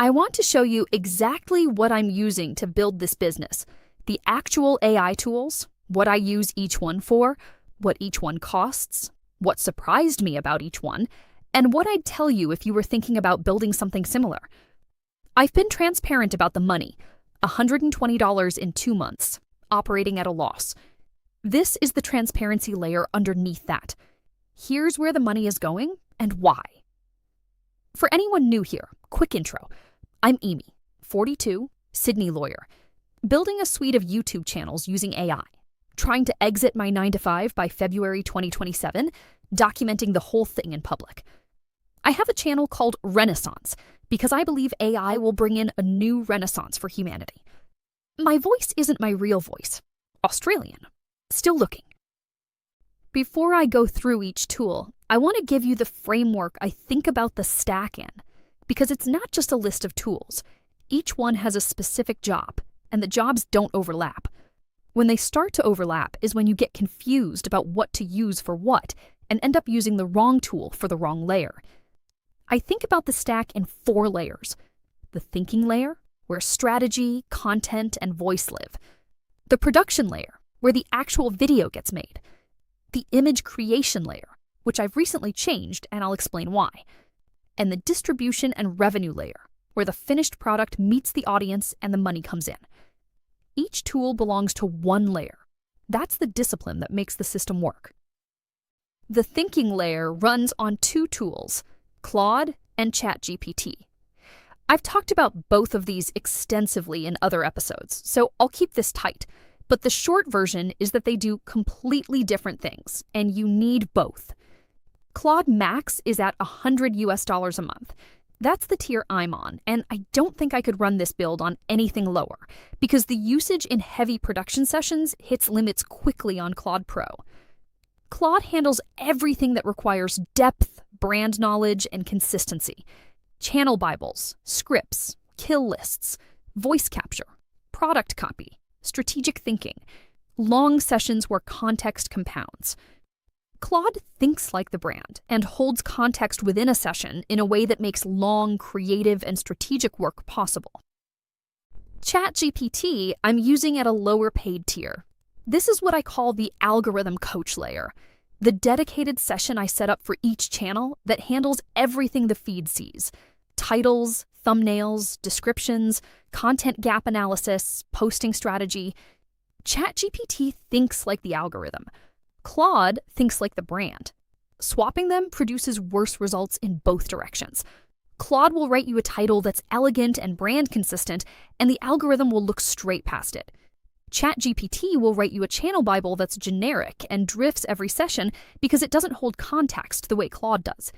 I want to show you exactly what I'm using to build this business, the actual AI tools, what I use each one for, what each one costs, what surprised me about each one, and what I'd tell you if you were thinking about building something similar. I've been transparent about the money, $120 in 2 months, operating at a loss. This is the transparency layer underneath that. Here's where the money is going and why. For anyone new here, quick intro. I'm Amy, 42, Sydney lawyer, building a suite of YouTube channels using AI, trying to exit my 9-to-5 by February 2027, documenting the whole thing in public. I have a channel called Renaissance because I believe AI will bring in a new renaissance for humanity. My voice isn't my real voice. Australian. Still looking. Before I go through each tool, I want to give you the framework I think about the stack in, because it's not just a list of tools. Each one has a specific job, and the jobs don't overlap. When they start to overlap is when you get confused about what to use for what and end up using the wrong tool for the wrong layer. I think about the stack in 4 layers. The thinking layer, where strategy, content, and voice live. The production layer, where the actual video gets made. The image creation layer, which I've recently changed and I'll explain why. And the distribution and revenue layer, where the finished product meets the audience and the money comes in. Each tool belongs to one layer. That's the discipline that makes the system work. The thinking layer runs on 2 tools, Claude and ChatGPT. I've talked about both of these extensively in other episodes, so I'll keep this tight. But the short version is that they do completely different things, and you need both. Claude Max is at $100 a month. That's the tier I'm on, and I don't think I could run this build on anything lower, because the usage in heavy production sessions hits limits quickly on Claude Pro. Claude handles everything that requires depth, brand knowledge, and consistency. Channel Bibles, scripts, kill lists, voice capture, product copy, strategic thinking, long sessions where context compounds. Claude thinks like the brand and holds context within a session in a way that makes long, creative, and strategic work possible. ChatGPT I'm using at a lower paid tier. This is what I call the algorithm coach layer, the dedicated session I set up for each channel that handles everything the feed sees: titles, thumbnails, descriptions, content gap analysis, posting strategy. ChatGPT thinks like the algorithm. Claude thinks like the brand. Swapping them produces worse results in both directions. Claude will write you a title that's elegant and brand consistent, and the algorithm will look straight past it. ChatGPT will write you a channel Bible that's generic and drifts every session because it doesn't hold context the way Claude does.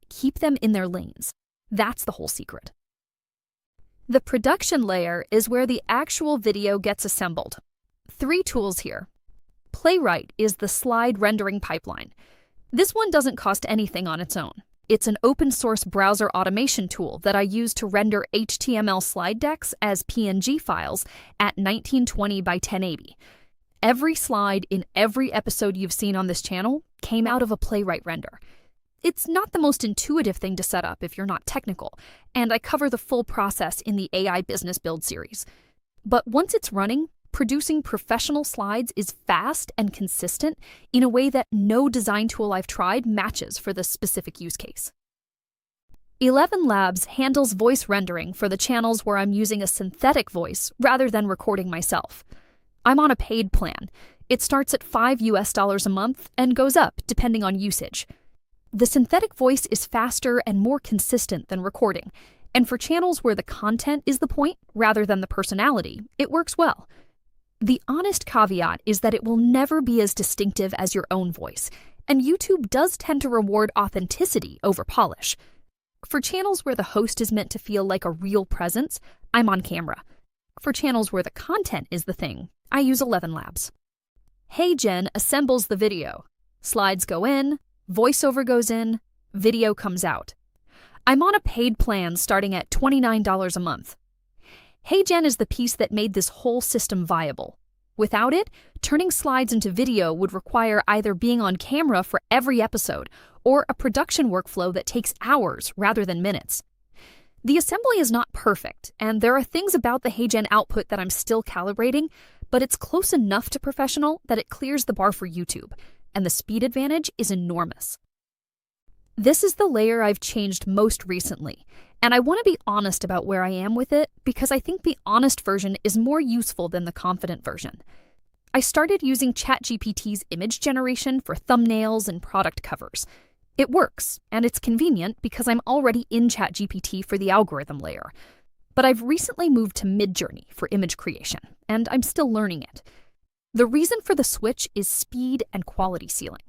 Keep them in their lanes. That's the whole secret. The production layer is where the actual video gets assembled. 3 tools here. Playwright is the slide rendering pipeline. This one doesn't cost anything on its own. It's an open-source browser automation tool that I use to render HTML slide decks as PNG files at 1920 by 1080. Every slide in every episode you've seen on this channel came out of a Playwright render. It's not the most intuitive thing to set up if you're not technical, and I cover the full process in the AI Business Build series. But once it's running, producing professional slides is fast and consistent in a way that no design tool I've tried matches for this specific use case. 11 Labs handles voice rendering for the channels where I'm using a synthetic voice rather than recording myself. I'm on a paid plan. It starts at $5 a month and goes up depending on usage. The synthetic voice is faster and more consistent than recording, and for channels where the content is the point rather than the personality, it works well. The honest caveat is that it will never be as distinctive as your own voice, and YouTube does tend to reward authenticity over polish. For channels where the host is meant to feel like a real presence, I'm on camera. For channels where the content is the thing, I use 11 Labs. Hey Jen assembles the video. Slides go in, voiceover goes in, video comes out. I'm on a paid plan starting at $29 a month. Hey Jen is the piece that made this whole system viable. Without it, turning slides into video would require either being on camera for every episode or a production workflow that takes hours rather than minutes. The assembly is not perfect, and there are things about the HeyGen output that I'm still calibrating, but it's close enough to professional that it clears the bar for YouTube, and the speed advantage is enormous. This is the layer I've changed most recently, and I want to be honest about where I am with it because I think the honest version is more useful than the confident version. I started using ChatGPT's image generation for thumbnails and product covers. It works, and it's convenient because I'm already in ChatGPT for the algorithm layer. But I've recently moved to Midjourney for image creation, and I'm still learning it. The reason for the switch is speed and quality ceiling.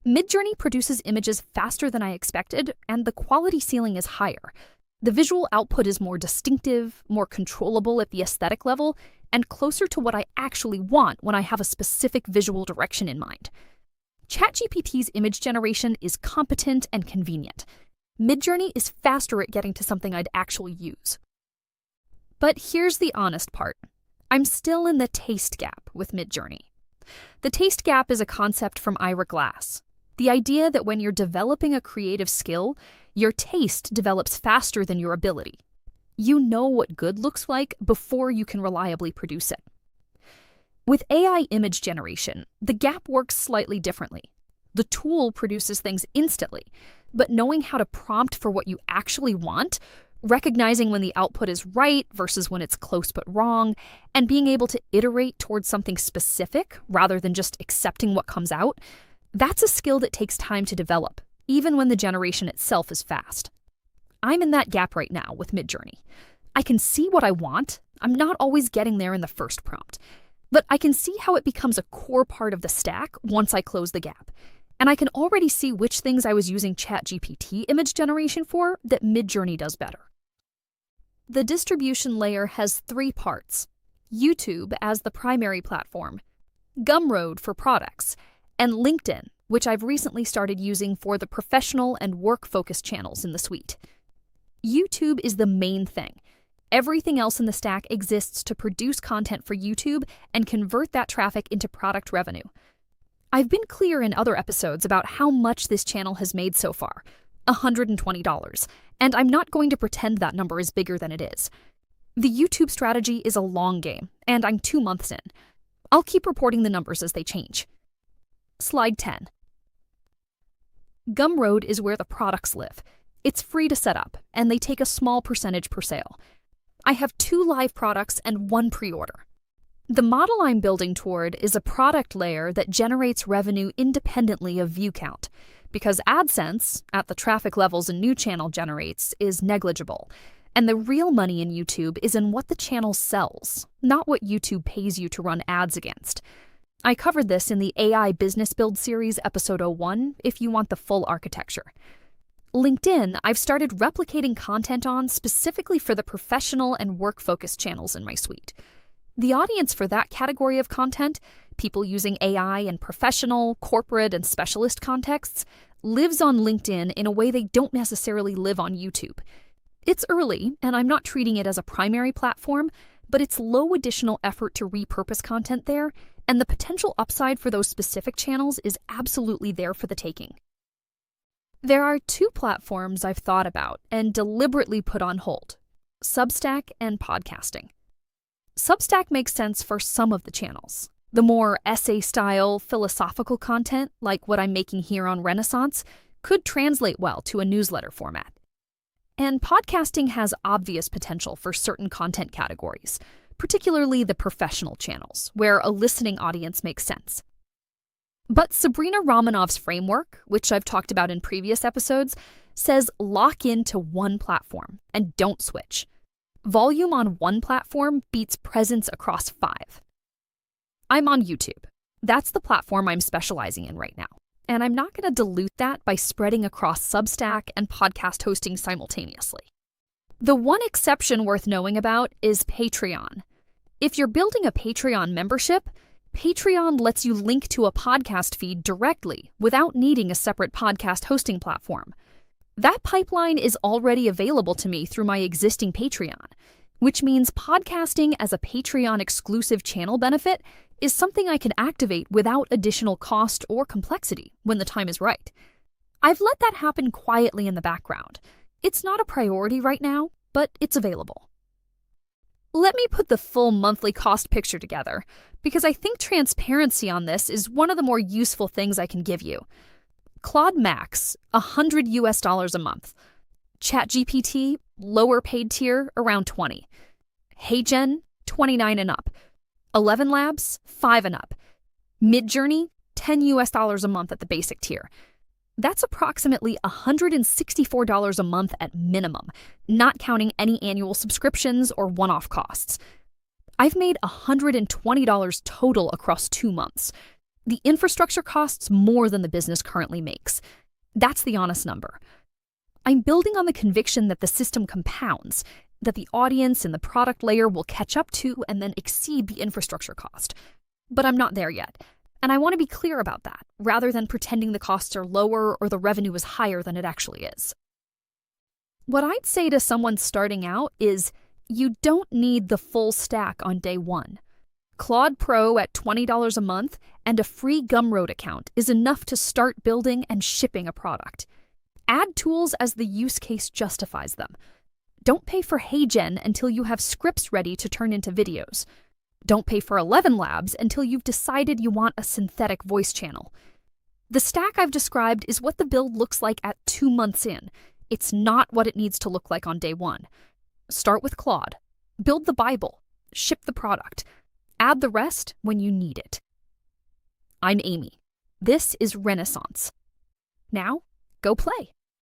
Midjourney produces images faster than I expected, and the quality ceiling is higher. The visual output is more distinctive, more controllable at the aesthetic level, and closer to what I actually want when I have a specific visual direction in mind. ChatGPT's image generation is competent and convenient. Midjourney is faster at getting to something I'd actually use. But here's the honest part. I'm still in the taste gap with Midjourney. The taste gap is a concept from Ira Glass. The idea that when you're developing a creative skill, your taste develops faster than your ability. You know what good looks like before you can reliably produce it. With AI image generation, the gap works slightly differently. The tool produces things instantly, but knowing how to prompt for what you actually want, recognizing when the output is right versus when it's close but wrong, and being able to iterate towards something specific rather than just accepting what comes out, that's a skill that takes time to develop, even when the generation itself is fast. I'm in that gap right now with Midjourney. I can see what I want. I'm not always getting there in the first prompt. But I can see how it becomes a core part of the stack once I close the gap. And I can already see which things I was using ChatGPT image generation for that Midjourney does better. The distribution layer has 3 parts: YouTube as the primary platform, Gumroad for products, and LinkedIn, which I've recently started using for the professional and work-focused channels in the suite. YouTube is the main thing. Everything else in the stack exists to produce content for YouTube and convert that traffic into product revenue. I've been clear in other episodes about how much this channel has made so far, $120, and I'm not going to pretend that number is bigger than it is. The YouTube strategy is a long game, and I'm 2 months in. I'll keep reporting the numbers as they change. Slide 10. Gumroad is where the products live. It's free to set up, and they take a small percentage per sale. I have 2 live products and 1 pre-order. The model I'm building toward is a product layer that generates revenue independently of view count, because AdSense, at the traffic levels a new channel generates, is negligible, and the real money in YouTube is in what the channel sells, not what YouTube pays you to run ads against. I covered this in the AI Business Build series, episode 01, if you want the full architecture. LinkedIn, I've started replicating content on specifically for the professional and work-focused channels in my suite. The audience for that category of content, people using AI in professional, corporate, and specialist contexts, lives on LinkedIn in a way they don't necessarily live on YouTube. It's early, and I'm not treating it as a primary platform, but it's low additional effort to repurpose content there, and the potential upside for those specific channels is absolutely there for the taking. There are 2 platforms I've thought about and deliberately put on hold: Substack and podcasting. Substack makes sense for some of the channels. The more essay-style, philosophical content, like what I'm making here on Renaissance, could translate well to a newsletter format. And podcasting has obvious potential for certain content categories, particularly the professional channels, where a listening audience makes sense. But Sabrina Romanov's framework, which I've talked about in previous episodes, says lock into one platform and don't switch. Volume on one platform beats presence across 5. I'm on YouTube. That's the platform I'm specializing in right now. And I'm not going to dilute that by spreading across Substack and podcast hosting simultaneously. The one exception worth knowing about is Patreon. If you're building a Patreon membership, Patreon lets you link to a podcast feed directly without needing a separate podcast hosting platform. That pipeline is already available to me through my existing Patreon, which means podcasting as a Patreon exclusive channel benefit is something I can activate without additional cost or complexity when the time is right. I've let that happen quietly in the background. It's not a priority right now, but it's available. Let me put the full monthly cost picture together, because I think transparency on this is one of the more useful things I can give you. Claude Max, $100 a month. ChatGPT, lower paid tier, around 20. HeyGen, 29 and up. 11 Labs, 5 and up. Midjourney, $10 a month at the basic tier. That's approximately $164 a month at minimum, not counting any annual subscriptions or one-off costs. I've made $120 total across 2 months. The infrastructure costs more than the business currently makes. That's the honest number. I'm building on the conviction that the system compounds, that the audience and the product layer will catch up to and then exceed the infrastructure cost. But I'm not there yet, and I want to be clear about that, rather than pretending the costs are lower or the revenue is higher than it actually is. What I'd say to someone starting out is, you don't need the full stack on day one. Claude Pro at $20 a month and a free Gumroad account is enough to start building and shipping a product. Add tools as the use case justifies them. Don't pay for HeyGen until you have scripts ready to turn into videos. Don't pay for 11 Labs until you've decided you want a synthetic voice channel. The stack I've described is what the build looks like at 2 months in. It's not what it needs to look like on day one. Start with Claude. Build the Bible. Ship the product. Add the rest when you need it. I'm Amy. This is Renaissance. Now, go play.